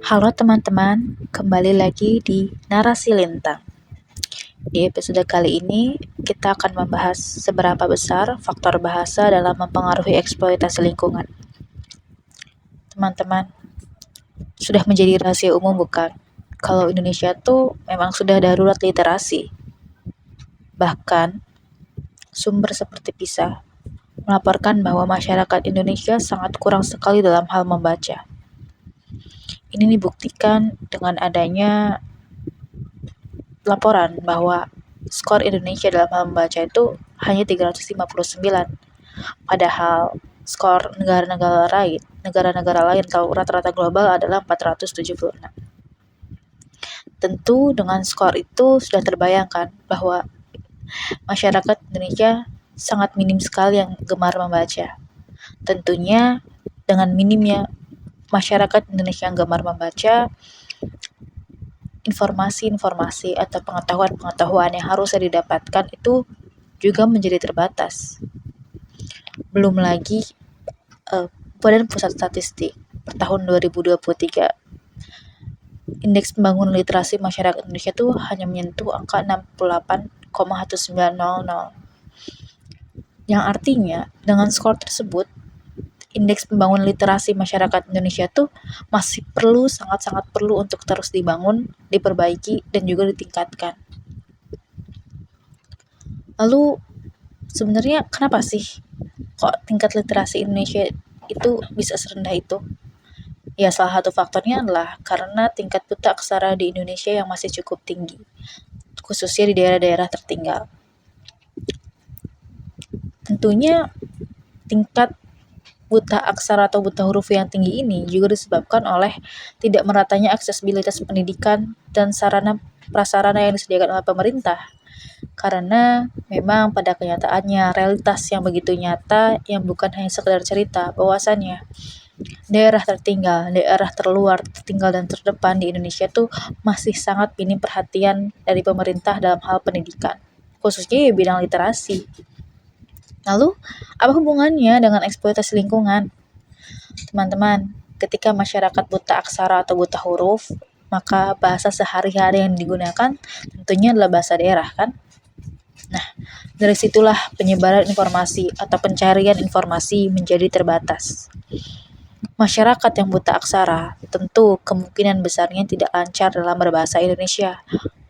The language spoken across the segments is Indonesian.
Halo teman-teman, kembali lagi di Narasi Lintang. Di episode kali ini, kita akan membahas seberapa besar faktor bahasa dalam mempengaruhi eksploitasi lingkungan. Teman-teman, sudah menjadi rahasia umum bukan? Kalau Indonesia tuh memang sudah darurat literasi. Bahkan, sumber seperti PISA melaporkan bahwa masyarakat Indonesia sangat kurang sekali dalam hal membaca. Ini dibuktikan dengan adanya laporan bahwa skor Indonesia dalam hal membaca itu hanya 359. Padahal skor negara-negara lain atau rata-rata global adalah 476. Tentu dengan skor itu sudah terbayangkan bahwa masyarakat Indonesia sangat minim sekali yang gemar membaca. Tentunya dengan minimnya masyarakat Indonesia yang gemar membaca, informasi-informasi atau pengetahuan-pengetahuan yang harusnya didapatkan itu juga menjadi terbatas. Belum lagi Badan Pusat Statistik per tahun 2023, indeks pembangunan literasi masyarakat Indonesia itu hanya menyentuh angka 68,1900. Yang artinya dengan skor tersebut, indeks pembangunan literasi masyarakat Indonesia tuh masih sangat-sangat perlu untuk terus dibangun, diperbaiki, dan juga ditingkatkan. Lalu sebenarnya kenapa sih kok tingkat literasi Indonesia itu bisa serendah itu? Ya, salah satu faktornya adalah karena tingkat buta aksara di Indonesia yang masih cukup tinggi, khususnya di daerah-daerah tertinggal. Tentunya tingkat buta aksara atau buta huruf yang tinggi ini juga disebabkan oleh tidak meratanya aksesibilitas pendidikan dan sarana prasarana yang disediakan oleh pemerintah. Karena memang pada kenyataannya realitas yang begitu nyata yang bukan hanya sekedar cerita bahwasannya daerah tertinggal, daerah terluar, tertinggal dan terdepan di Indonesia tuh masih sangat minim perhatian dari pemerintah dalam hal pendidikan, khususnya di bidang literasi. Lalu, apa hubungannya dengan eksploitasi lingkungan? Teman-teman, ketika masyarakat buta aksara atau buta huruf, maka bahasa sehari-hari yang digunakan tentunya adalah bahasa daerah, kan? Nah, dari situlah penyebaran informasi atau pencarian informasi menjadi terbatas. Masyarakat yang buta aksara tentu kemungkinan besarnya tidak lancar dalam berbahasa Indonesia,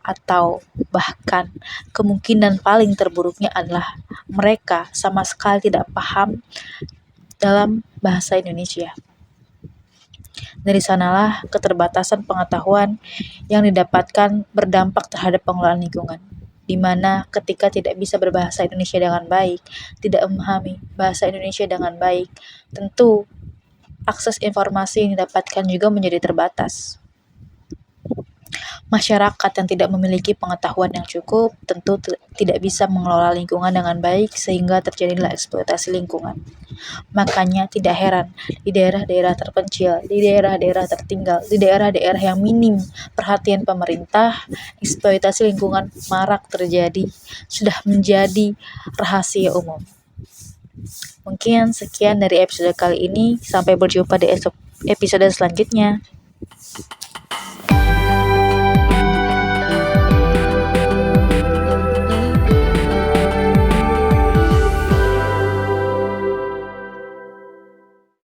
atau bahkan kemungkinan paling terburuknya adalah mereka sama sekali tidak paham dalam bahasa Indonesia. Dari sanalah keterbatasan pengetahuan yang didapatkan berdampak terhadap pengelolaan lingkungan, di mana ketika tidak bisa berbahasa Indonesia dengan baik, tidak memahami bahasa Indonesia dengan baik, tentu akses informasi yang didapatkan juga menjadi terbatas. Masyarakat yang tidak memiliki pengetahuan yang cukup tentu tidak bisa mengelola lingkungan dengan baik sehingga terjadilah eksploitasi lingkungan. Makanya tidak heran di daerah-daerah terpencil, di daerah-daerah tertinggal, di daerah-daerah yang minim perhatian pemerintah, eksploitasi lingkungan marak terjadi, sudah menjadi rahasia umum. Mungkin sekian dari episode kali ini, sampai berjumpa di episode selanjutnya.